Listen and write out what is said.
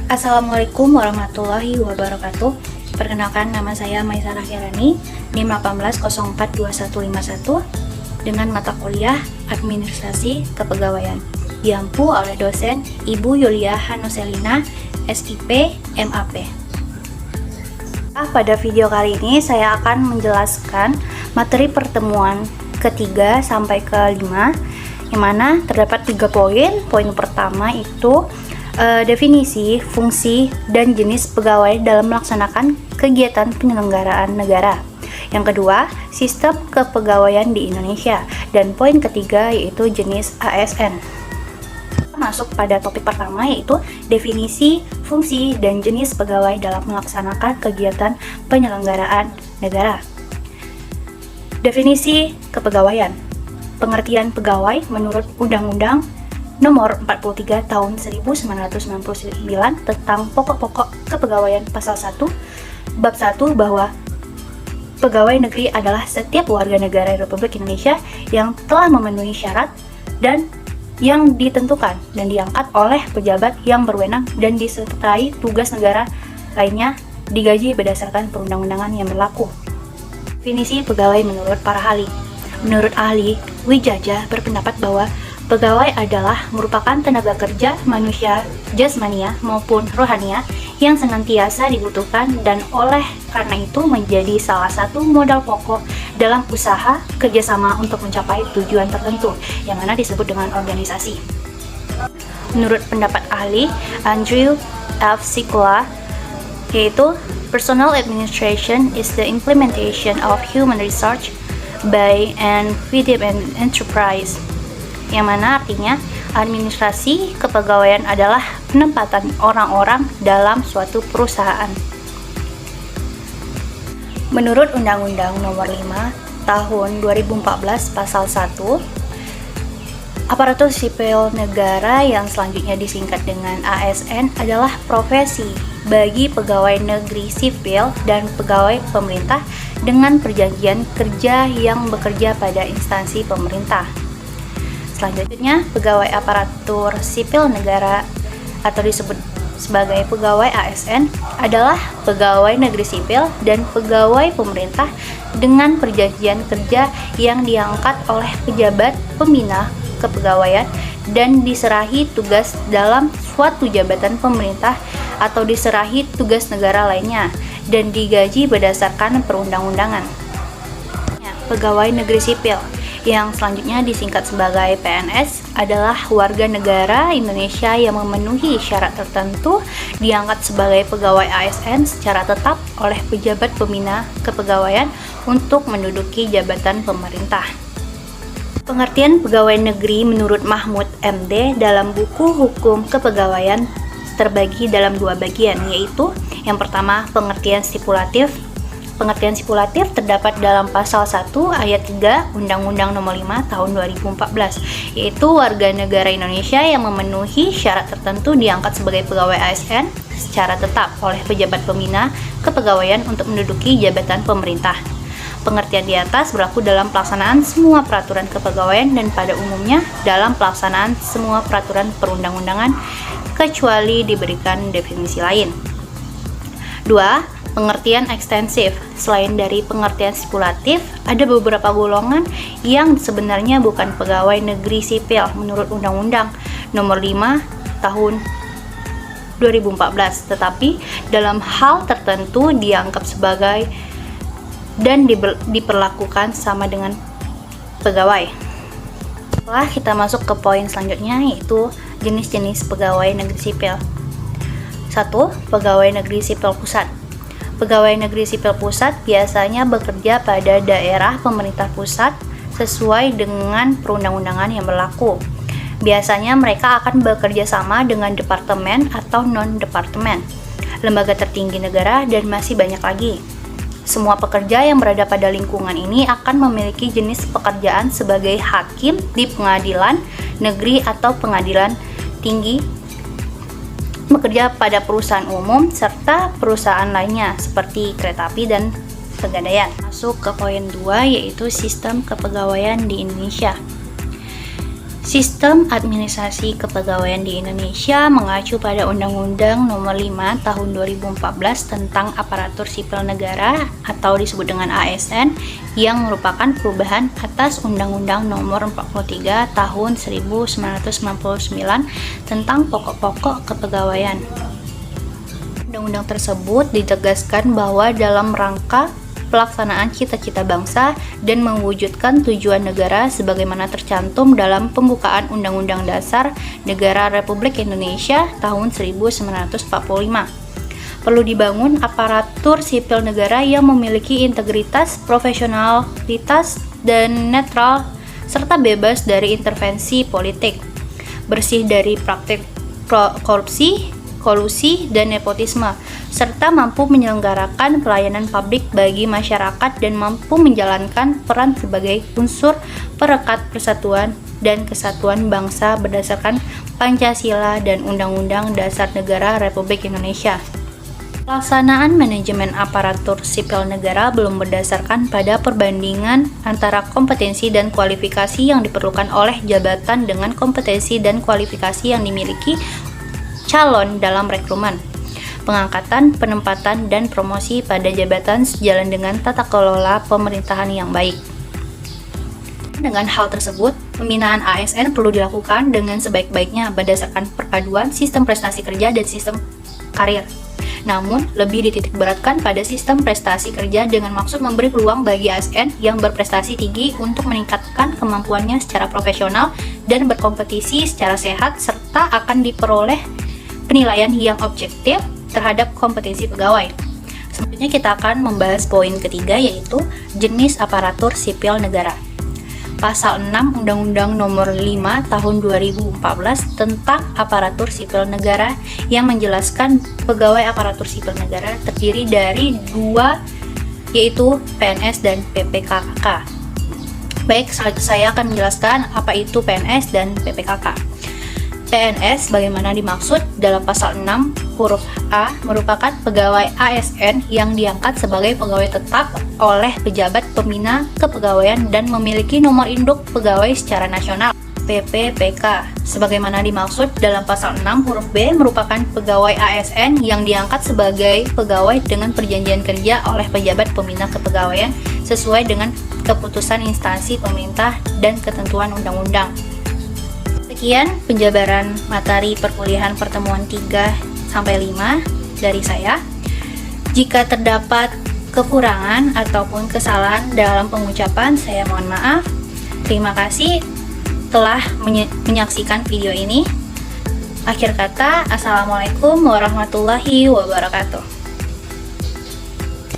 Assalamualaikum warahmatullahi wabarakatuh. Perkenalkan, nama saya Maisarah Kirani, NIM 18042151, dengan mata kuliah Administrasi Kepegawaian, diampu oleh dosen Ibu Yulia Hanuselina, SIP, MAP. Pada video kali ini saya akan menjelaskan materi pertemuan ketiga sampai ke-5, yang mana terdapat 3 poin. Poin pertama itu definisi, fungsi, dan jenis pegawai dalam melaksanakan kegiatan penyelenggaraan negara. Yang kedua, sistem kepegawaian di Indonesia. Dan poin ketiga yaitu jenis ASN. Masuk pada topik pertama, yaitu definisi, fungsi, dan jenis pegawai dalam melaksanakan kegiatan penyelenggaraan negara. Definisi kepegawaian. Pengertian pegawai menurut Undang-Undang Nomor 43 Tahun 1999 tentang pokok-pokok kepegawaian pasal 1 bab 1 bahwa pegawai negeri adalah setiap warga negara Republik Indonesia yang telah memenuhi syarat dan yang ditentukan dan diangkat oleh pejabat yang berwenang dan disertai tugas negara lainnya digaji berdasarkan perundang-undangan yang berlaku. Definisi pegawai menurut para ahli. Menurut ahli, Wijaja berpendapat bahwa pegawai adalah merupakan tenaga kerja manusia jasmania maupun rohania yang senantiasa dibutuhkan dan oleh karena itu menjadi salah satu modal pokok dalam usaha kerjasama untuk mencapai tujuan tertentu yang mana disebut dengan organisasi. Menurut pendapat ahli Andrew F. Sikora, yaitu personal administration is the implementation of human research by and within an enterprise, yang mana artinya administrasi kepegawaian adalah penempatan orang-orang dalam suatu perusahaan. Menurut Undang-Undang Nomor 5 Tahun 2014 Pasal 1, aparatur sipil negara yang selanjutnya disingkat dengan ASN adalah profesi bagi pegawai negeri sipil dan pegawai pemerintah dengan perjanjian kerja yang bekerja pada instansi pemerintah. Selanjutnya, pegawai aparatur sipil negara atau disebut sebagai pegawai ASN adalah pegawai negeri sipil dan pegawai pemerintah dengan perjanjian kerja yang diangkat oleh pejabat pembina kepegawaian dan diserahi tugas dalam suatu jabatan pemerintah atau diserahi tugas negara lainnya dan digaji berdasarkan perundang-undangan. Pegawai negeri sipil yang selanjutnya disingkat sebagai PNS adalah warga negara Indonesia yang memenuhi syarat tertentu diangkat sebagai pegawai ASN secara tetap oleh pejabat pembina kepegawaian untuk menduduki jabatan pemerintah. Pengertian pegawai negeri menurut Mahmud MD dalam buku Hukum Kepegawaian terbagi dalam 2 bagian, yaitu yang pertama pengertian stipulatif. Pengertian stipulatif terdapat dalam pasal 1 ayat 3 Undang-Undang Nomor 5 Tahun 2014, yaitu warga negara Indonesia yang memenuhi syarat tertentu diangkat sebagai pegawai ASN secara tetap oleh pejabat pembina kepegawaian untuk menduduki jabatan pemerintah. Pengertian di atas berlaku dalam pelaksanaan semua peraturan kepegawaian dan pada umumnya dalam pelaksanaan semua peraturan perundang-undangan kecuali diberikan definisi lain. 2. Pengertian ekstensif. Selain dari pengertian stipulatif, ada beberapa golongan yang sebenarnya bukan pegawai negeri sipil menurut Undang-Undang Nomor 5 Tahun 2014, tetapi dalam hal tertentu dianggap sebagai dan diperlakukan sama dengan pegawai. Setelah kita masuk ke poin selanjutnya, yaitu jenis-jenis pegawai negeri sipil. 1. Pegawai negeri sipil pusat. Pegawai negeri sipil pusat biasanya bekerja pada daerah pemerintah pusat sesuai dengan perundang-undangan yang berlaku. Biasanya mereka akan bekerja sama dengan departemen atau non-departemen, lembaga tertinggi negara, dan masih banyak lagi. Semua pekerja yang berada pada lingkungan ini akan memiliki jenis pekerjaan sebagai hakim di pengadilan negeri atau pengadilan tinggi, bekerja pada perusahaan umum serta perusahaan lainnya seperti kereta api dan pegadaian. Masuk ke poin 2, yaitu sistem kepegawaian di Indonesia. Sistem administrasi kepegawaian di Indonesia mengacu pada Undang-Undang Nomor 5 Tahun 2014 tentang Aparatur Sipil Negara atau disebut dengan ASN yang merupakan perubahan atas Undang-Undang Nomor 43 Tahun 1999 tentang pokok-pokok kepegawaian. Undang-undang tersebut ditegaskan bahwa dalam rangka pelaksanaan cita-cita bangsa dan mewujudkan tujuan negara sebagaimana tercantum dalam pembukaan Undang-Undang Dasar Negara Republik Indonesia tahun 1945. Perlu dibangun aparatur sipil negara yang memiliki integritas, profesionalitas, dan netral serta bebas dari intervensi politik, bersih dari praktik korupsi, kolusi, dan nepotisme, serta mampu menyelenggarakan pelayanan publik bagi masyarakat dan mampu menjalankan peran sebagai unsur perekat persatuan dan kesatuan bangsa berdasarkan Pancasila dan Undang-Undang Dasar Negara Republik Indonesia. Pelaksanaan manajemen aparatur sipil negara belum berdasarkan pada perbandingan antara kompetensi dan kualifikasi yang diperlukan oleh jabatan dengan kompetensi dan kualifikasi yang dimiliki calon dalam rekrutmen, pengangkatan, penempatan, dan promosi pada jabatan sejalan dengan tata kelola pemerintahan yang baik. Dengan hal tersebut, pembinaan ASN perlu dilakukan dengan sebaik-baiknya berdasarkan perpaduan sistem prestasi kerja dan sistem karir. Namun, lebih dititikberatkan pada sistem prestasi kerja dengan maksud memberi peluang bagi ASN yang berprestasi tinggi untuk meningkatkan kemampuannya secara profesional dan berkompetisi secara sehat serta akan diperoleh penilaian yang objektif terhadap kompetensi pegawai. Selanjutnya kita akan membahas poin ketiga, yaitu jenis aparatur sipil negara. Pasal 6 Undang-Undang Nomor 5 Tahun 2014 tentang aparatur sipil negara yang menjelaskan pegawai aparatur sipil negara terdiri dari dua, yaitu PNS dan PPKK. Baik, selanjutnya saya akan menjelaskan apa itu PNS dan PPKK. PNS bagaimana dimaksud dalam pasal 6 huruf A merupakan pegawai ASN yang diangkat sebagai pegawai tetap oleh pejabat pembina kepegawaian dan memiliki nomor induk pegawai secara nasional. PPPK sebagaimana dimaksud dalam pasal 6 huruf B merupakan pegawai ASN yang diangkat sebagai pegawai dengan perjanjian kerja oleh pejabat pembina kepegawaian sesuai dengan keputusan instansi pemerintah dan ketentuan undang-undang. Sekian penjabaran materi perkuliahan pertemuan 3-5 dari saya. Jika terdapat kekurangan ataupun kesalahan dalam pengucapan, saya mohon maaf. Terima kasih telah menyaksikan video ini. Akhir kata, Assalamualaikum warahmatullahi wabarakatuh.